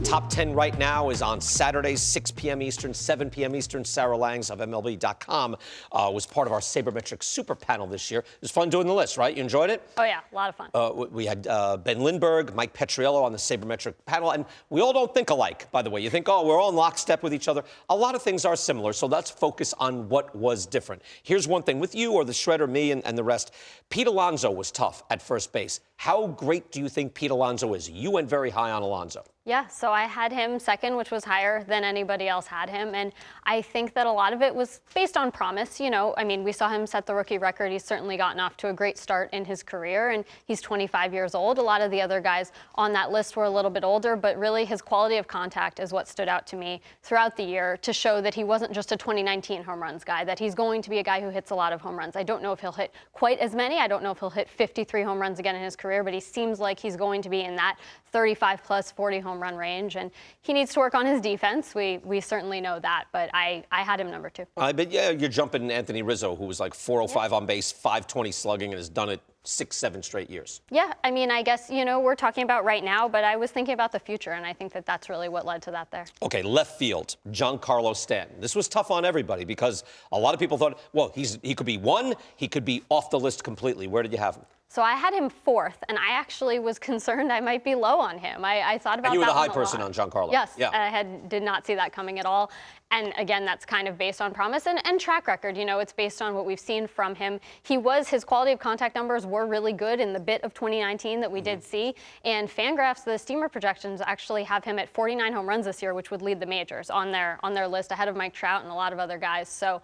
Top 10 right now is on Saturday, 6 p.m. Eastern, 7 p.m. Eastern. Sarah Langs of MLB.com was part of our Sabermetrics Super Panel this year. It was fun doing the list, right? You enjoyed it? Oh, yeah, a lot of fun. We had Ben Lindbergh, Mike Petriello on the Sabermetric panel, and we all don't think alike, by the way. You think, oh, we're all in lockstep with each other. A lot of things are similar, so let's focus on what was different. Here's one thing. With you or the Shredder, me, and the rest, Pete Alonso was tough at first base. How great do you think Pete Alonso is? You went very high on Alonso. Yeah, so I had him second, which was higher than anybody else had him. And I think that a lot of it was based on promise. You know, I mean, we saw him set the rookie record. He's certainly gotten off to a great start in his career, and he's 25 years old. A lot of the other guys on that list were a little bit older, but really his quality of contact is what stood out to me throughout the year to show that he wasn't just a 2019 home runs guy, that he's going to be a guy who hits a lot of home runs. I don't know if he'll hit quite as many. I don't know if he'll hit 53 home runs again in his career, but he seems like he's going to be in that 35 plus 40 home run range, and he needs to work on his defense. We certainly know that, but I had him number 2. But yeah, you're jumping Anthony Rizzo, who was like 405 on base, 520 slugging, and has done it 6-7 straight years. Yeah, I mean, I guess, you know, we're talking about right now, but I was thinking about the future, and I think that that's really what led to that there. Okay, left field, Giancarlo Stanton. This was tough on everybody because a lot of people thought, well, he could be 1, he could be off the list completely. Where did you have him? So I had him 4th, and I actually was concerned I might be low on him. I thought about that. And you were the high one a person lot. on Giancarlo. Yes, yeah. I did not see that coming at all. And again, that's kind of based on promise and track record. You know, it's based on what we've seen from him. His quality of contact numbers were really good in the bit of 2019 that we did see. And Fangraphs, the Steamer projections, actually have him at 49 home runs this year, which would lead the majors on their list ahead of Mike Trout and a lot of other guys. So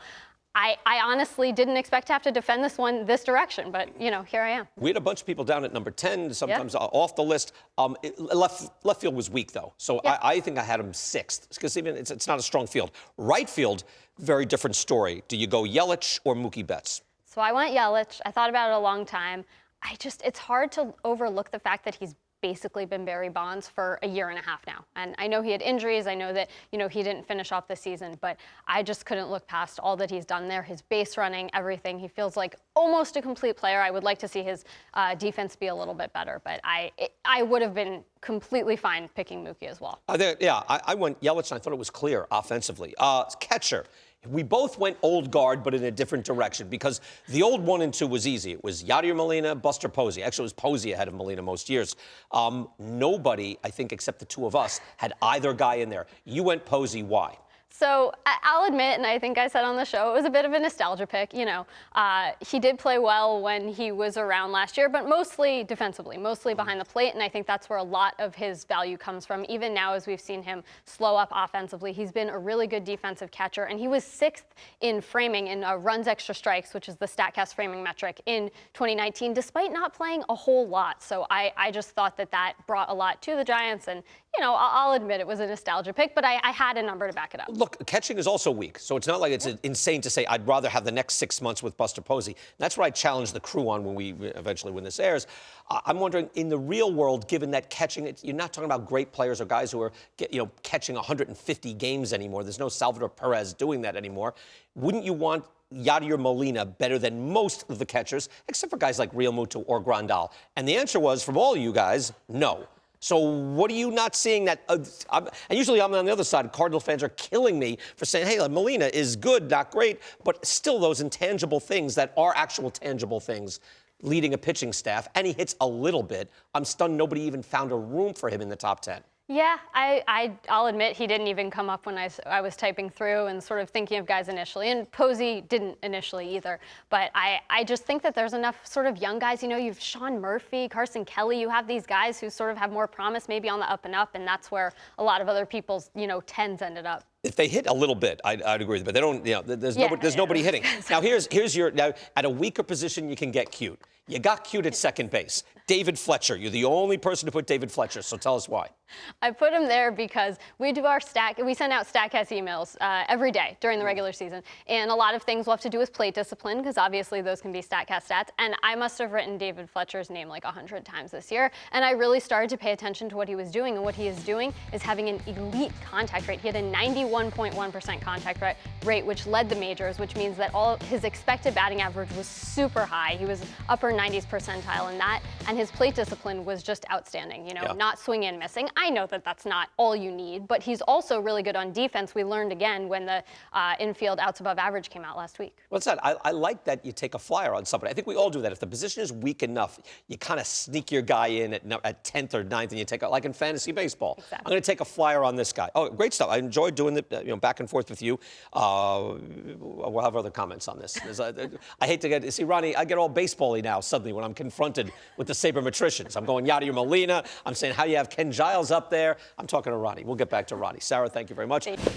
I honestly didn't expect to have to defend this one this direction, but, you know, here I am. We had a bunch of people down at number 10, sometimes off the list. Left field was weak, though, so I think I had him 6th, because even it's not a strong field. Right field, very different story. Do you go Yelich or Mookie Betts? So I went Yelich. I thought about it a long time. It's hard to overlook the fact that he's basically been Barry Bonds for a year and a half now. And I know he had injuries. I know that, you know, he didn't finish off the season, but I just couldn't look past all that he's done there. His base running, everything. He feels like almost a complete player. I would like to see his defense be a little bit better, but I would have been completely fine picking Mookie as well. I went Yelich, and I thought it was clear offensively. Catcher. We both went old guard, but in a different direction, because the old 1 and 2 was easy. It was Yadier Molina, Buster Posey. Actually, it was Posey ahead of Molina most years. Nobody, I think, except the two of us, had either guy in there. You went Posey. Why? So I'll admit, and I think I said on the show, it was a bit of a nostalgia pick. You know, he did play well when he was around last year, but mostly defensively, mostly behind the plate. And I think that's where a lot of his value comes from. Even now, as we've seen him slow up offensively, he's been a really good defensive catcher. And he was 6th in framing in runs extra strikes, which is the StatCast framing metric in 2019, despite not playing a whole lot. So I just thought that brought a lot to the Giants. And, you know, I'll admit it was a nostalgia pick, but I had a number to back it up. Look, catching is also weak, so it's not like it's insane to say I'd rather have the next 6 months with Buster Posey. That's what I challenge the crew on when this airs. I'm wondering, in the real world, given that catching, you're not talking about great players or guys who are catching 150 games anymore. There's no Salvador Perez doing that anymore. Wouldn't you want Yadier Molina better than most of the catchers, except for guys like Real Muto or Grandal? And the answer was, from all of you guys, no. So what are you not seeing that? And usually I'm on the other side. Cardinal fans are killing me for saying, hey, Molina is good, not great, but still those intangible things that are actual tangible things, leading a pitching staff, and he hits a little bit. I'm stunned nobody even found a room for him in the top 10. Yeah, I'll admit he didn't even come up when I was typing through and sort of thinking of guys initially. And Posey didn't initially either. But I just think that there's enough sort of young guys. You know, you've Sean Murphy, Carson Kelly. You have these guys who sort of have more promise maybe on the up and up. And that's where a lot of other people's, 10s ended up. If they hit a little bit, I'd agree with you, but they don't, there's nobody hitting. Now, now, at a weaker position, you can get cute. You got cute at second base. David Fletcher, you're the only person to put David Fletcher, so tell us why. I put him there because we send out StatCast emails every day during the regular season, and a lot of things will have to do with plate discipline, because obviously those can be StatCast stats, and I must have written David Fletcher's name like 100 times this year, and I really started to pay attention to what he was doing, and what he is doing is having an elite contact rate. He had a 91.1% contact rate, which led the majors, which means that all his expected batting average was super high. He was upper 90s percentile in that, and and his plate discipline was just outstanding. Yeah. Not swinging and missing. I know that that's not all you need, but he's also really good on defense. We learned again when the infield outs above average came out last week. What's that? I like that you take a flyer on somebody. I think we all do that. If the position is weak enough, you kind of sneak your guy in at 10th or 9th, and you take like in fantasy baseball. Exactly. I'm going to take a flyer on this guy. Oh, great stuff. I enjoyed doing the back and forth with you. We'll have other comments on this. I hate to see Ronnie. I get all baseball-y now suddenly when I'm confronted with the sabermetricians. I'm going Yadier Molina. I'm saying how you have Ken Giles up there. I'm talking to Ronnie. We'll get back to Ronnie. Sarah, thank you very much. Thank you.